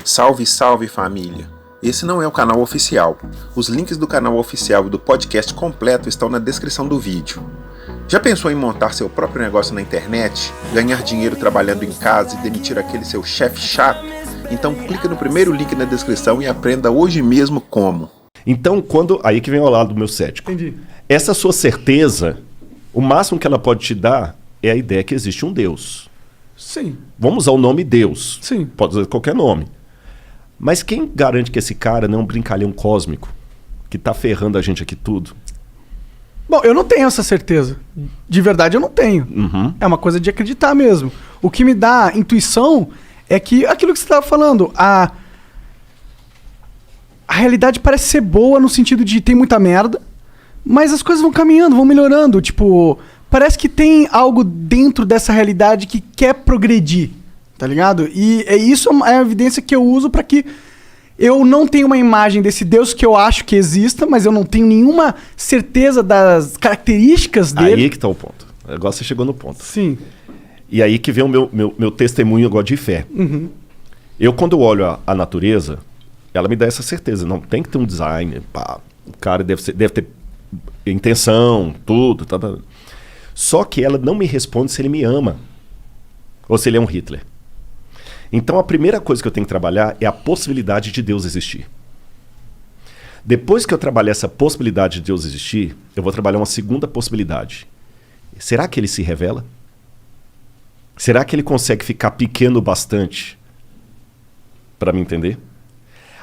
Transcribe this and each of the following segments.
Salve, salve família! Esse não é o canal oficial. Os links do canal oficial e do podcast completo estão na descrição do vídeo. Já pensou em montar seu próprio negócio na internet, ganhar dinheiro trabalhando em casa e demitir aquele seu chefe chato? Então clica no primeiro link na descrição e aprenda hoje mesmo como. Então, aí que vem ao lado do meu cético. Entendi. Essa sua certeza, o máximo que ela pode te dar é a ideia que existe um Deus. Sim. Vamos usar o nome Deus. Sim. Pode usar qualquer nome. Mas quem garante que esse cara não é um brincalhão cósmico que tá ferrando a gente aqui tudo? Bom, eu não tenho essa certeza. De verdade, eu não tenho. Uhum. É uma coisa de acreditar mesmo. O que me dá intuição é que aquilo que você estava falando, a realidade parece ser boa no sentido de tem muita merda, mas as coisas vão caminhando, vão melhorando. Tipo, parece que tem algo dentro dessa realidade que quer progredir, tá ligado? E isso é a evidência que eu uso pra que eu não tenha uma imagem desse Deus que eu acho que exista, mas eu não tenho nenhuma certeza das características dele. Aí que tá o ponto. Agora você chegou no ponto. Sim. E aí que vem o meu testemunho agora de fé. Uhum. Eu, quando olho a natureza, ela me dá essa certeza. Não tem que ter um design. Pá, o cara deve ter intenção, tudo. Tá. Só que ela não me responde se ele me ama ou se ele é um Hitler. Então a primeira coisa que eu tenho que trabalhar é a possibilidade de Deus existir. Depois que eu trabalhar essa possibilidade de Deus existir, eu vou trabalhar uma segunda possibilidade. Será que ele se revela? Será que ele consegue ficar pequeno bastante para me entender?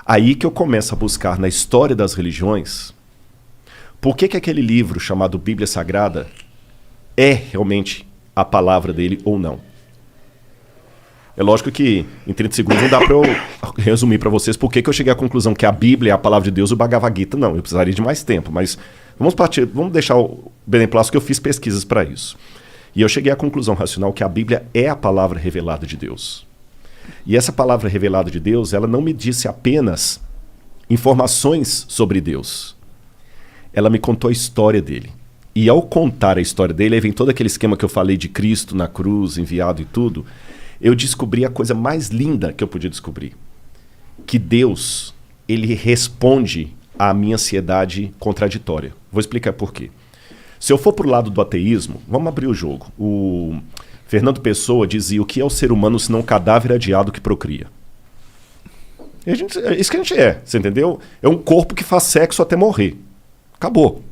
Aí que eu começo a buscar na história das religiões por que aquele livro chamado Bíblia Sagrada é realmente a palavra dele ou não. É lógico que em 30 segundos não dá para eu resumir para vocês por que eu cheguei à conclusão que a Bíblia é a palavra de Deus e o Bhagavad Gita não. Eu precisaria de mais tempo, mas vamos deixar o beneplácito que eu fiz pesquisas para isso. E eu cheguei à conclusão racional que a Bíblia é a palavra revelada de Deus. E essa palavra revelada de Deus, ela não me disse apenas informações sobre Deus. Ela me contou a história dele. E ao contar a história dele, aí vem todo aquele esquema que eu falei de Cristo na cruz, enviado e tudo, eu descobri a coisa mais linda que eu podia descobrir. Que Deus, ele responde à minha ansiedade contraditória. Vou explicar por quê. Se eu for pro lado do ateísmo, vamos abrir o jogo. O Fernando Pessoa dizia: o que é o ser humano senão um cadáver adiado que procria? É isso que a gente é, você entendeu? É um corpo que faz sexo até morrer. Acabou.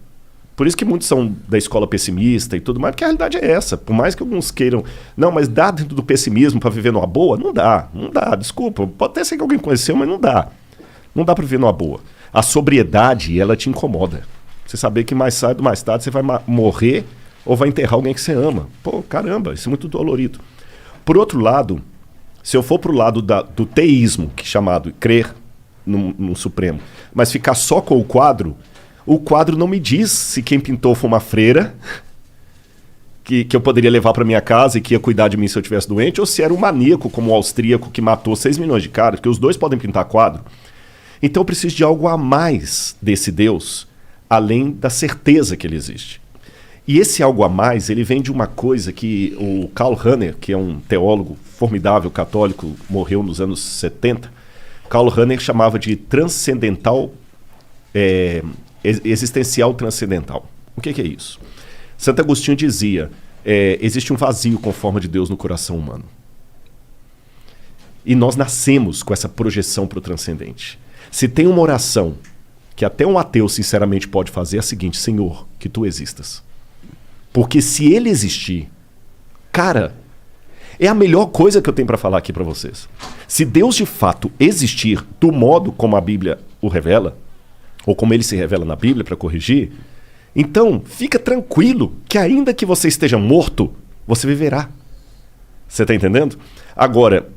Por isso que muitos são da escola pessimista e tudo mais, porque a realidade é essa. Por mais que alguns queiram... Não, mas dá dentro do pessimismo para viver numa boa? Não dá, desculpa. Pode até ser que alguém conheceu, mas não dá. Não dá para viver numa boa. A sobriedade, ela te incomoda. Você saber que mais cedo ou mais tarde você vai morrer ou vai enterrar alguém que você ama. Pô, caramba, isso é muito dolorido. Por outro lado, se eu for pro lado do teísmo, que é chamado crer no Supremo, mas ficar só com o quadro não me diz se quem pintou foi uma freira que eu poderia levar para minha casa e que ia cuidar de mim se eu estivesse doente, ou se era um maníaco como o austríaco que matou 6 milhões de caras, porque os dois podem pintar quadro. Então eu preciso de algo a mais desse Deus, além da certeza que ele existe. E esse algo a mais, ele vem de uma coisa que o Karl Rahner, que é um teólogo formidável católico, morreu nos anos 70, Karl Rahner chamava de transcendental, existencial transcendental. O que é isso? Santo Agostinho dizia, existe um vazio com forma de Deus no coração humano. E nós nascemos com essa projeção para o transcendente. Se tem uma oração que até um ateu sinceramente pode fazer, é a seguinte: Senhor, que tu existas. Porque se ele existir, cara, é a melhor coisa que eu tenho para falar aqui para vocês. Se Deus de fato existir do modo como a Bíblia o revela, ou como ele se revela na Bíblia para corrigir, então fica tranquilo que ainda que você esteja morto, você viverá. Você está entendendo? Agora,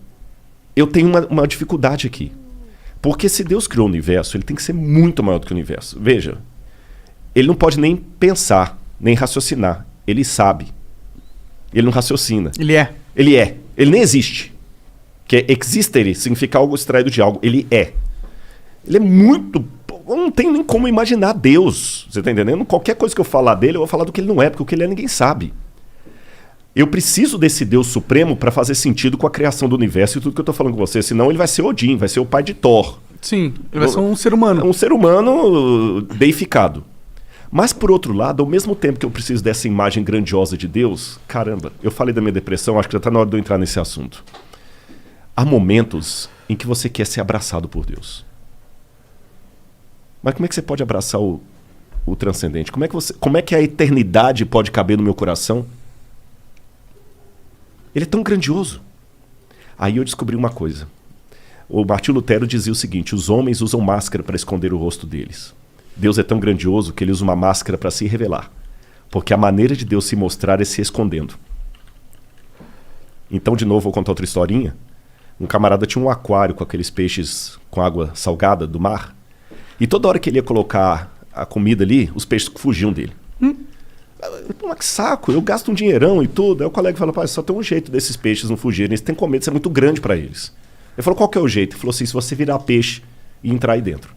eu tenho uma dificuldade aqui. Porque se Deus criou o universo, ele tem que ser muito maior do que o universo. Veja, ele não pode nem pensar, nem raciocinar. Ele sabe. Ele não raciocina. Ele é. Ele é. Ele nem existe. Que é existere, significa algo extraído de algo. Ele é. Ele é muito... Eu não tenho nem como imaginar Deus. Você está entendendo? Qualquer coisa que eu falar dele, eu vou falar do que ele não é, porque o que ele é ninguém sabe. Eu preciso desse Deus supremo para fazer sentido com a criação do universo e tudo que eu tô falando com você. Senão ele vai ser Odin, vai ser o pai de Thor. Sim, ele vai ser um ser humano. Um ser humano deificado. Mas, por outro lado, ao mesmo tempo que eu preciso dessa imagem grandiosa de Deus, caramba, eu falei da minha depressão, acho que já está na hora de eu entrar nesse assunto. Há momentos em que você quer ser abraçado por Deus. Mas como é que você pode abraçar o transcendente? Como é que a eternidade pode caber no meu coração? Ele é tão grandioso. Aí eu descobri uma coisa. O Martinho Lutero dizia o seguinte: os homens usam máscara para esconder o rosto deles. Deus é tão grandioso que ele usa uma máscara para se revelar. Porque a maneira de Deus se mostrar é se escondendo. Então, de novo, vou contar outra historinha. Um camarada tinha um aquário com aqueles peixes com água salgada do mar. E toda hora que ele ia colocar a comida ali, os peixes fugiam dele. Mas que saco, eu gasto um dinheirão e tudo. Aí o colega falou: pai, só tem um jeito desses peixes não fugirem. Eles têm com medo, isso é muito grande para eles. Ele falou: qual que é o jeito? Ele falou assim: se você virar peixe e entrar aí dentro.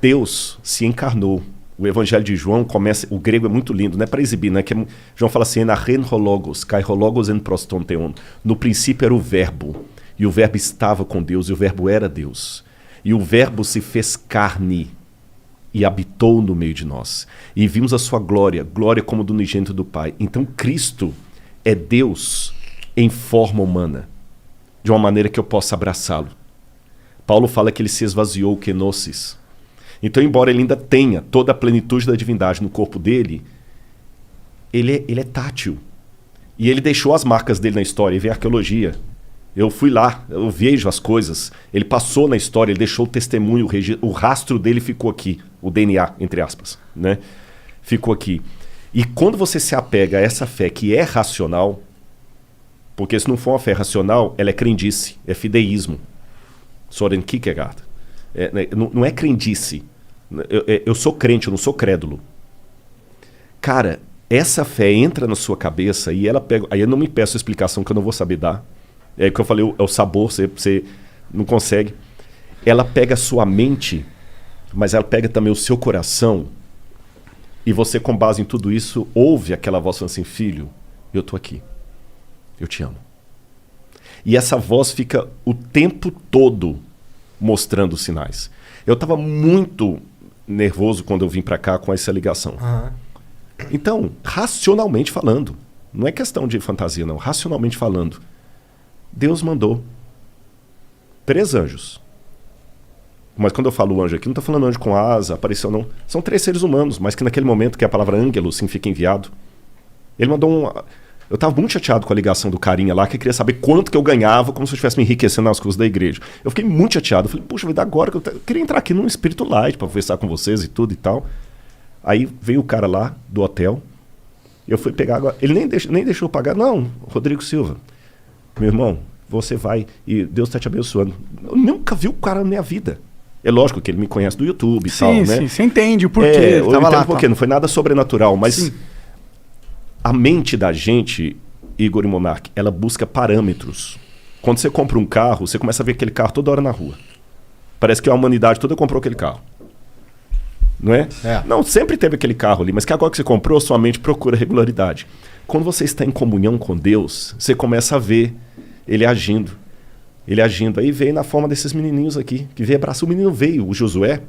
Deus se encarnou. O Evangelho de João começa, o grego é muito lindo, não é para exibir, né? Que João fala assim: "Enachen hologos, kai hologos en prostonteon". No princípio era o verbo, e o verbo estava com Deus, e o verbo era Deus. E o verbo se fez carne e habitou no meio de nós. E vimos a sua glória, glória como do unigênito do Pai. Então Cristo é Deus em forma humana, de uma maneira que eu possa abraçá-lo. Paulo fala que ele se esvaziou, kenosis. Então, embora ele ainda tenha toda a plenitude da divindade no corpo dele, ele é tátil. E ele deixou as marcas dele na história. E vem a arqueologia. Eu fui lá, eu vejo as coisas. Ele passou na história, ele deixou o testemunho, o rastro dele ficou aqui. O DNA, entre aspas, né? Ficou aqui. E quando você se apega a essa fé que é racional, porque se não for uma fé racional, ela é crendice, é fideísmo. Soren Kierkegaard. Não é crendice. Eu sou crente, eu não sou crédulo. Cara, essa fé entra na sua cabeça e ela pega... Aí eu não me peço explicação que eu não vou saber dar. É o que eu falei, é o sabor, você não consegue. Ela pega a sua mente, mas ela pega também o seu coração. E você, com base em tudo isso, ouve aquela voz falando assim: filho, eu tô aqui. Eu te amo. E essa voz fica o tempo todo mostrando sinais. Eu estava muito nervoso quando eu vim para cá com essa ligação. Então, racionalmente falando, não é questão de fantasia não, racionalmente falando, Deus mandou 3 anjos. Mas quando eu falo anjo aqui, não estou falando anjo com asa, apareceu não. São 3 seres humanos, mas que naquele momento que a palavra ângelo significa enviado, ele mandou Eu estava muito chateado com a ligação do carinha lá, que queria saber quanto que eu ganhava, como se eu estivesse me enriquecendo nas coisas da igreja. Eu fiquei muito chateado. Eu falei: puxa vida, agora que eu queria entrar aqui num espírito light para conversar com vocês e tudo e tal. Aí veio o cara lá do hotel. Eu fui pegar agora. Ele nem deixou eu pagar. Não, Rodrigo Silva, meu irmão, você vai e Deus está te abençoando. Eu nunca vi o cara na minha vida. É lógico que ele me conhece do YouTube e tal, né? Sim, você entende o porquê. Eu entendo o porquê, não foi nada sobrenatural, mas... Sim. A mente da gente, Igor e Monark, ela busca parâmetros. Quando você compra um carro, você começa a ver aquele carro toda hora na rua. Parece que a humanidade toda comprou aquele carro. Não é? Não, sempre teve aquele carro ali, mas que agora que você comprou, sua mente procura regularidade. Quando você está em comunhão com Deus, você começa a ver ele agindo. Ele agindo. Aí veio na forma desses menininhos aqui, que veio abraçar. O menino veio, o Josué,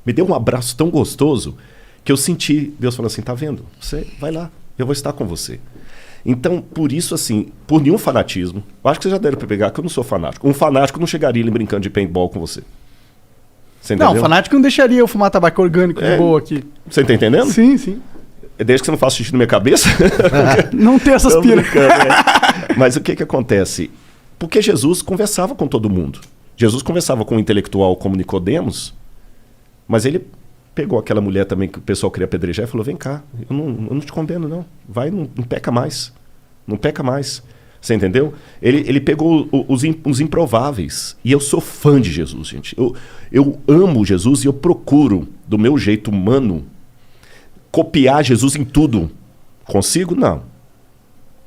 me deu um abraço tão gostoso que eu senti Deus falando assim: tá vendo? Você vai lá. Eu vou estar com você. Então, por isso, assim, por nenhum fanatismo, eu acho que vocês já deram para pegar que eu não sou fanático. Um fanático não chegaria ali brincando de paintball com você. Você entendeu? Não, fanático não deixaria eu fumar tabaco orgânico de boa aqui. Você tá entendendo? Sim, sim. Desde que você não faça xixi na minha cabeça. Não tem essas piras. Mas o que acontece? Porque Jesus conversava com todo mundo. Jesus conversava com o intelectual como Nicodemos, mas ele pegou aquela mulher também que o pessoal queria apedrejar e falou: vem cá, eu não te condeno não, vai, não peca mais, não peca mais. Você entendeu? Ele pegou os improváveis. E eu sou fã de Jesus, gente. Eu amo Jesus e eu procuro, do meu jeito humano, copiar Jesus em tudo. Consigo? Não.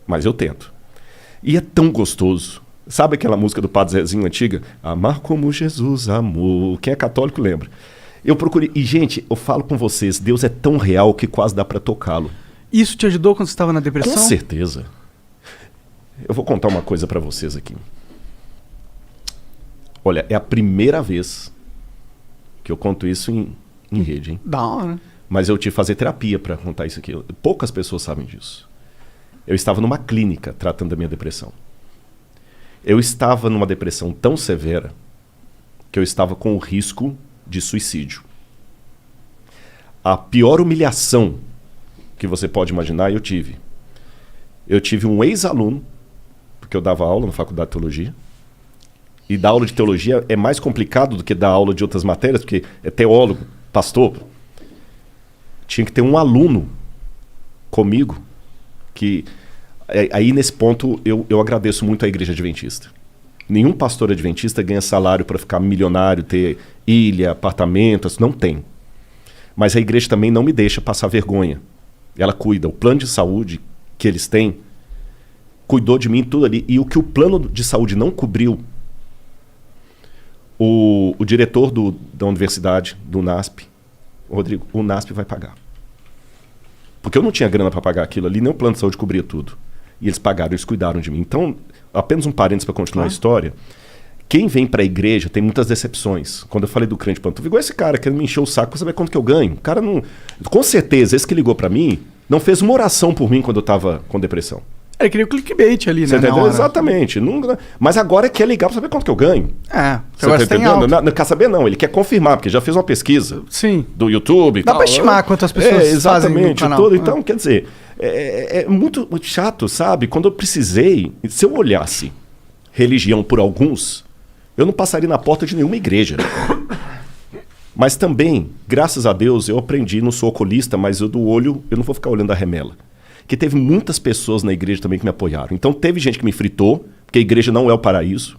Mas eu tento. E é tão gostoso. Sabe aquela música do Padre Zezinho antiga? Amar como Jesus amou. Quem é católico lembra. Eu procurei. E, gente, eu falo com vocês, Deus é tão real que quase dá para tocá-lo. Isso te ajudou quando você estava na depressão? Com certeza. Eu vou contar uma coisa pra vocês aqui. Olha, é a primeira vez que eu conto isso em rede, hein? Da hora. Mas eu tive que fazer terapia pra contar isso aqui. Poucas pessoas sabem disso. Eu estava numa clínica tratando da minha depressão. Eu estava numa depressão tão severa que eu estava com o risco de suicídio. A pior humilhação que você pode imaginar, eu tive. Eu tive um ex-aluno, porque eu dava aula na faculdade de teologia, e dar aula de teologia é mais complicado do que dar aula de outras matérias, porque é teólogo, pastor. Tinha que ter um aluno comigo que... Aí, nesse ponto, eu agradeço muito à Igreja Adventista. Nenhum pastor adventista ganha salário para ficar milionário, ter ilha, apartamentos, não tem. Mas a igreja também não me deixa passar vergonha. Ela cuida. O plano de saúde que eles têm cuidou de mim tudo ali. E o que o plano de saúde não cobriu, o diretor da universidade, do NASP, Rodrigo, o NASP vai pagar. Porque eu não tinha grana para pagar aquilo ali, nem o plano de saúde cobria tudo. E eles pagaram, eles cuidaram de mim. Então, apenas um parênteses para continuar a história. Quem vem para a igreja tem muitas decepções. Quando eu falei do crente pantufa, igual esse cara que me encheu o saco para saber quanto que eu ganho. O cara não... Com certeza, esse que ligou para mim, não fez uma oração por mim quando eu estava com depressão. Ele queria o clickbait ali, Você né? entendeu? Exatamente. Não, mas agora quer ligar para saber quanto que eu ganho. Você Você tá tá entendendo? Não quer saber, não. Ele quer confirmar, porque já fez uma pesquisa. Sim. Do YouTube e Dá tal. pra estimar quantas pessoas exatamente, fazem no canal. Todo. Então, quer dizer, é muito chato, sabe? Quando eu precisei, se eu olhasse religião por alguns, eu não passaria na porta de nenhuma igreja. Mas também, graças a Deus, eu aprendi, não sou oculista, mas eu do olho, eu não vou ficar olhando a remela. Que teve muitas pessoas na igreja também que me apoiaram. Então teve gente que me fritou, porque a igreja não é o paraíso.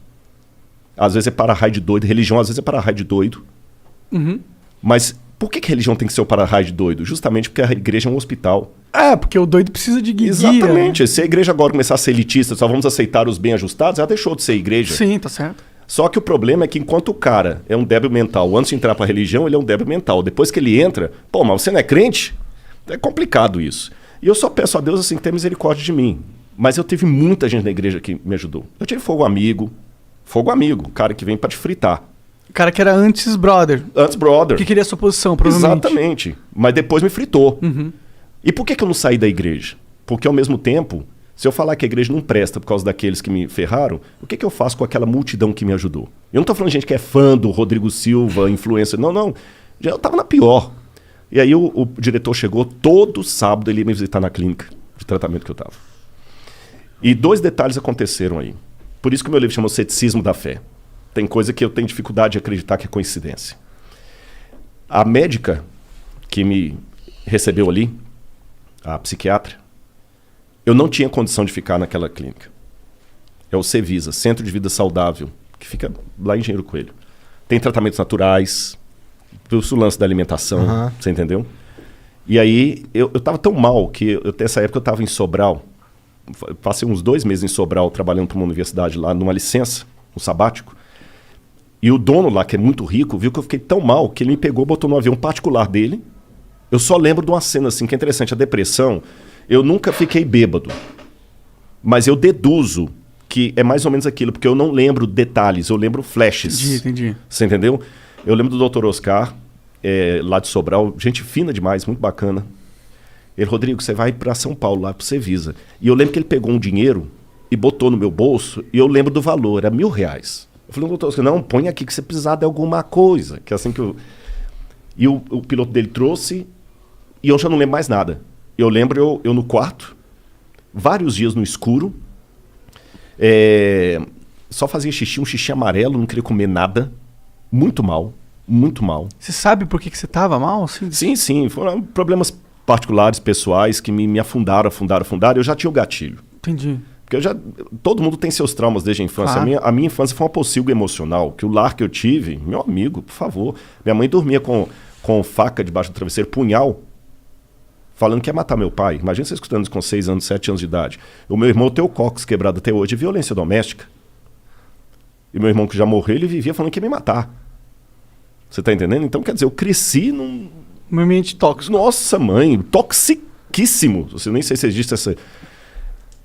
Às vezes é para-raio de doido, religião às vezes é para-raio de doido. Uhum. Mas por que religião tem que ser o para-raio de doido? Justamente porque a igreja é um hospital. Porque o doido precisa de guia. Exatamente. Né? Se a igreja agora começar a ser elitista, só vamos aceitar os bem ajustados, ela deixou de ser igreja. Sim, tá certo. Só que o problema é que enquanto o cara é um débil mental, antes de entrar para a religião, ele é um débil mental. Depois que ele entra, mas você não é crente? É complicado isso. E eu só peço a Deus assim, que tenha misericórdia de mim. Mas eu tive muita gente na igreja que me ajudou. Eu tive fogo amigo, cara que vem para te fritar. O cara que era antes brother. Antes brother. Que queria a sua posição, provavelmente. Exatamente. Mas depois me fritou. Uhum. E por que eu não saí da igreja? Porque ao mesmo tempo, se eu falar que a igreja não presta por causa daqueles que me ferraram, o que eu faço com aquela multidão que me ajudou? Eu não estou falando de gente que é fã do Rodrigo Silva, influencer. Não. Eu estava na pior. E aí o diretor chegou, todo sábado ele ia me visitar na clínica de tratamento que eu estava. E 2 detalhes aconteceram aí. Por isso que o meu livro chama O Ceticismo da Fé. Tem coisa que eu tenho dificuldade de acreditar que é coincidência. A médica que me recebeu ali, a psiquiatra, eu não tinha condição de ficar naquela clínica. É o Cevisa, Centro de Vida Saudável, que fica lá em Engenheiro Coelho. Tem tratamentos naturais, o lance da alimentação, você entendeu? E aí, eu tava tão mal que, nessa época eu tava em Sobral, passei uns 2 meses em Sobral, trabalhando para uma universidade lá, numa licença, um sabático, e o dono lá, que é muito rico, viu que eu fiquei tão mal, que ele me pegou, botou no avião particular dele. Eu só lembro de uma cena assim, que é interessante, a depressão, eu nunca fiquei bêbado, mas eu deduzo que é mais ou menos aquilo, porque eu não lembro detalhes, eu lembro flashes. Entendi. Você entendeu? Eu lembro do Dr. Oscar, lá de Sobral, gente fina demais, muito bacana. Ele, Rodrigo, você vai para São Paulo, lá pro Cevisa. E eu lembro que ele pegou um dinheiro e botou no meu bolso, e eu lembro do valor, era R$1.000. Eu falei, doutor Oscar, não, põe aqui que você precisar de alguma coisa. Que é assim que eu... E o piloto dele trouxe, e eu já não lembro mais nada. Eu lembro eu no quarto, vários dias no escuro, só fazia xixi, um xixi amarelo, não queria comer nada. Muito mal, muito mal. Você sabe por que você tava mal? Assim? Sim. Foram problemas particulares, pessoais, que me afundaram. Eu já tinha o gatilho. Entendi. Porque todo mundo tem seus traumas desde a infância. Claro. A minha infância foi uma pocilga emocional. Que o lar que eu tive, meu amigo, por favor. Minha mãe dormia com faca debaixo do travesseiro, punhal, falando que ia matar meu pai. Imagina você escutando isso com 6 anos, 7 anos de idade. O meu irmão tem o cóccix quebrado até hoje de violência doméstica. E meu irmão que já morreu, ele vivia falando que ia me matar. Você tá entendendo? Então, quer dizer, eu cresci num... Um ambiente tóxico. Nossa, mãe, pouquíssimo. Você nem sei se existe essa...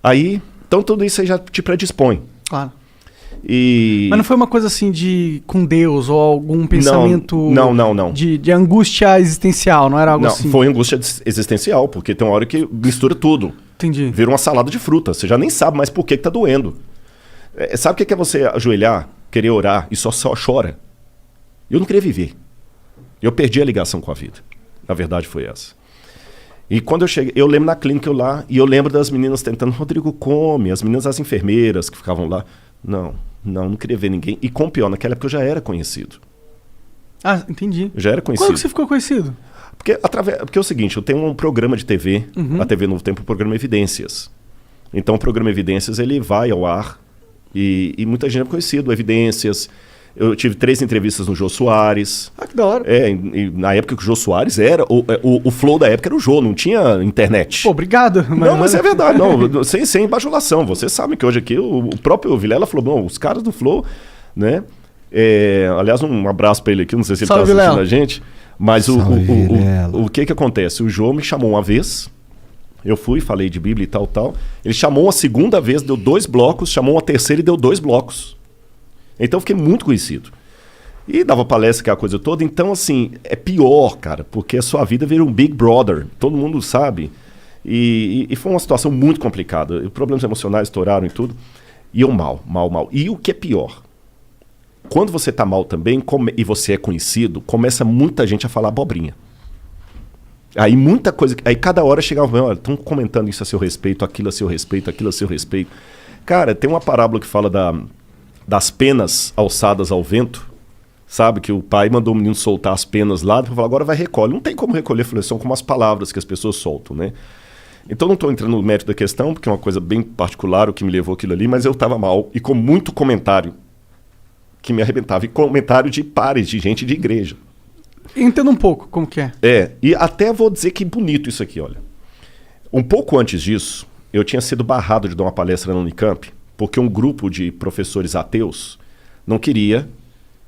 Aí, então tudo isso aí já te predispõe. Claro. E... Mas não foi uma coisa assim de com Deus ou algum pensamento Não. De angústia existencial, não era algo Não, assim? foi angústia existencial, porque tem uma hora que mistura tudo. Entendi. Vira uma salada de fruta. Você já nem sabe mais por que tá doendo. Sabe o que é você ajoelhar, querer orar e só chora? Eu não queria viver. Eu perdi a ligação com a vida. A verdade foi essa. E quando eu cheguei, eu lembro na clínica eu lá, e eu lembro das meninas tentando, Rodrigo, come. As meninas, as enfermeiras que ficavam lá. Não queria ver ninguém. E com o pior, naquela época eu já era conhecido. Ah, entendi. Eu já era conhecido. Quando que você ficou conhecido? Porque é o seguinte, eu tenho um programa de TV, a TV Novo Tempo, o programa Evidências. Então o programa Evidências, ele vai ao ar e muita gente é conhecido, Evidências. Eu tive 3 entrevistas no Jô Soares. Ah, que da hora. E na época que o Jô Soares era, o flow da época era o Jô, não tinha internet. Pô, obrigado. Não, mas é verdade, não, sem bajulação. Vocês sabem que hoje aqui o próprio Vilela falou, não, os caras do flow, né? Aliás, um abraço pra ele aqui, não sei se ele tá assistindo a gente. Mas o que acontece? O Jô me chamou uma vez, eu fui, falei de Bíblia e tal. Ele chamou uma segunda vez, deu 2 blocos, chamou uma terceira e deu 2 blocos. Então eu fiquei muito conhecido. E dava palestra, que é a coisa toda. Então, assim, é pior, cara, porque a sua vida vira um Big Brother. Todo mundo sabe. E foi uma situação muito complicada. Problemas emocionais estouraram e tudo. E eu mal. E o que é pior? Quando você tá mal também, e você é conhecido, começa muita gente a falar abobrinha. Aí muita coisa... Aí cada hora chegava, olha, estão comentando isso a seu respeito, aquilo a seu respeito, aquilo a seu respeito. Cara, tem uma parábola que fala das penas alçadas ao vento, sabe? Que o pai mandou o menino soltar as penas lá, para falar, agora vai recolhe. Não tem como recolher, são como as palavras que as pessoas soltam, né? Então não estou entrando no mérito da questão, porque é uma coisa bem particular o que me levou aquilo ali, mas eu estava mal, e com muito comentário que me arrebentava, e comentário de pares, de gente de igreja. Entenda um pouco como que é. E até vou dizer que bonito isso aqui, olha. Um pouco antes disso, eu tinha sido barrado de dar uma palestra na Unicamp, porque um grupo de professores ateus não queria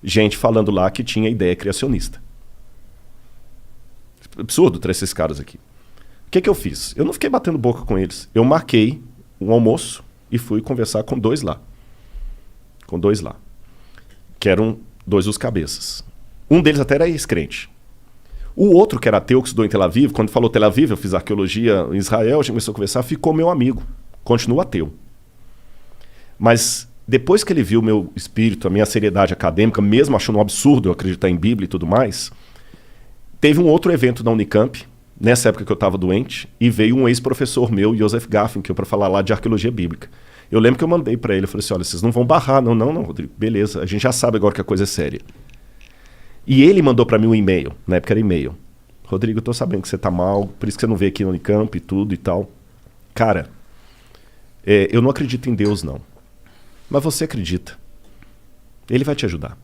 gente falando lá que tinha ideia criacionista. Absurdo trazer esses caras aqui. O que eu fiz? Eu não fiquei batendo boca com eles. Eu marquei um almoço e fui conversar com 2 lá. Que eram 2 dos cabeças. Um deles até era ex-crente. O outro, que era ateu, que estudou em Tel Aviv, quando falou Tel Aviv, eu fiz arqueologia em Israel, a gente começou a conversar, ficou meu amigo. Continua ateu. Mas depois que ele viu o meu espírito, a minha seriedade acadêmica, mesmo achando um absurdo eu acreditar em Bíblia e tudo mais, teve um outro evento na Unicamp, nessa época que eu estava doente, e veio um ex-professor meu, Joseph Gaffin, que eu para falar lá de arqueologia bíblica. Eu lembro que eu mandei para ele, eu falei assim, olha, vocês não vão barrar, não, Rodrigo, beleza, a gente já sabe agora que a coisa é séria. E ele mandou para mim um e-mail, na época era e-mail. Rodrigo, eu tô sabendo que você tá mal, por isso que você não veio aqui no Unicamp e tudo e tal. Cara, eu não acredito em Deus, não. Mas você acredita. Ele vai te ajudar.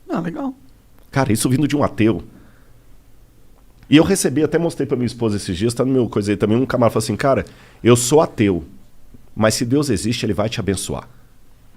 Ah, legal. Cara, isso vindo de um ateu. E eu recebi, até mostrei pra minha esposa esses dias, tá no meu coisa aí também, um camarada falou assim, cara, eu sou ateu, mas se Deus existe, ele vai te abençoar.